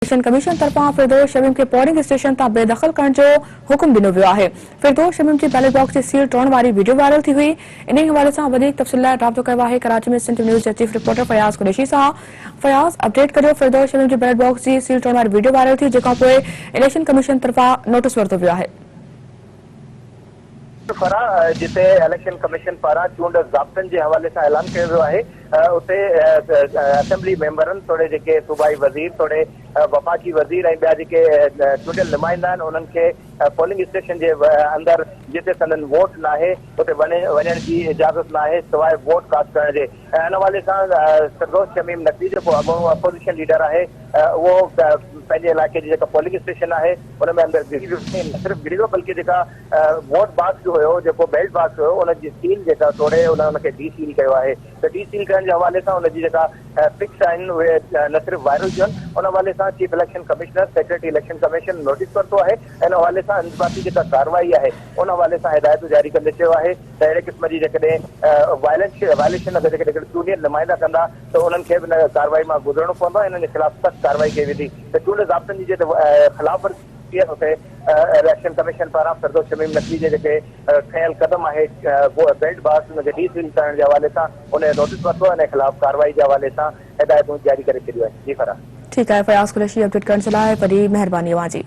Election commission तरफां फिरदौस शमीम के polling station तां बेदखल करण जो हुकुम ॾिनो वियो आहे। फिरदौस शमीम जी बैलेट बॉक्स जी सील तोड़ण वारी वीडियो वायरल थी हुई। इन हवाले सां वधीक तफ़सील लाइ राब्तो कयो आहे कराची में सेंट्रल न्यूज़ जा चीफ रिपोर्टर फयाज़ कुरैशी सां। फयाज़, अपडेट करियो, फिरदौस शमीम जी बैलेट बॉक्स जी सील तोड़ण वारी वीडियो वायरल थी, जंहिंखां पोइ इलेक्शन कमीशन तरफां नोटिस वरितो वियो आहे। जिते इलेक्शन कमीशन पारां चूंड ज़ाब्तनि जे हवाले सां ऐलान कयो वियो आहे, उते असेंबली मेंबरनि तोड़े जेके सूबाई वज़ीर तोड़े वफ़ाक़ी वज़ीर ऐं ॿिया जेके चूंडियल नुमाइंदा आहिनि उन्हनि खे पोलिंग स्टेशन जे अंदरि जिते संदन वोट न आहे उते वञण जी इजाज़त न आहे सवाइ वोट कास्ट करण जे। इन हवाले सां फिरदौस शमीम नकवी जेको अपोज़िशन लीडर आहे उहो पंहिंजे इलाइक़े जी जेका पोलिंग स्टेशन आहे उन में अंदरि न सिर्फ़ु गिरी वियो बल्कि जेका वोट बॉक्स जो हुयो जेको बैलेट बॉक्स हुयो उनजी सील जेका तोड़े उनखे डी सील कयो आहे। त डी सील करण जे हवाले सां उनजी जेका पिक्स आहिनि उहे न सिर्फ़ु वायरल थियूं आहिनि। उन हवाले सां chief election commissioner secretary election commission notice वरितो आहे। इन हवाले सां इंतज़ामी जेका कार्रवाई आहे उन हवाले सां हिदायतूं जारी कंदे चयो आहे त अहिड़े क़िस्म जी जेकॾहिं वायलेशन अगरि जेकॾहिं चूंडियल नुमाइंदा कंदा त उन्हनि खे बि इन कार्रवाई मां गुज़रणो पवंदो। इन्हनि जे ख़िलाफ़ सख़्तु कार्रवाई कई वेंदी। त चूंड ज़ाब्तनि जी ख़िलाफ़ उते इलेक्शन कमीशन पारां फिरदौस शमीम नकवी जे जेके खयल कदम आहे बैलेट बॉक्स उनखे डी सील करण जे हवाले सां उन नोटिस वरितो इन ख़िलाफ़ कार्रवाई जे हवाले सां हिदायतूं जारी करे छॾियूं आहिनि। जी फराह। ठीक है, फयाज़ कुरैशी अपडेट करण जे लाइ वॾी महिरबानी अव्हां जी।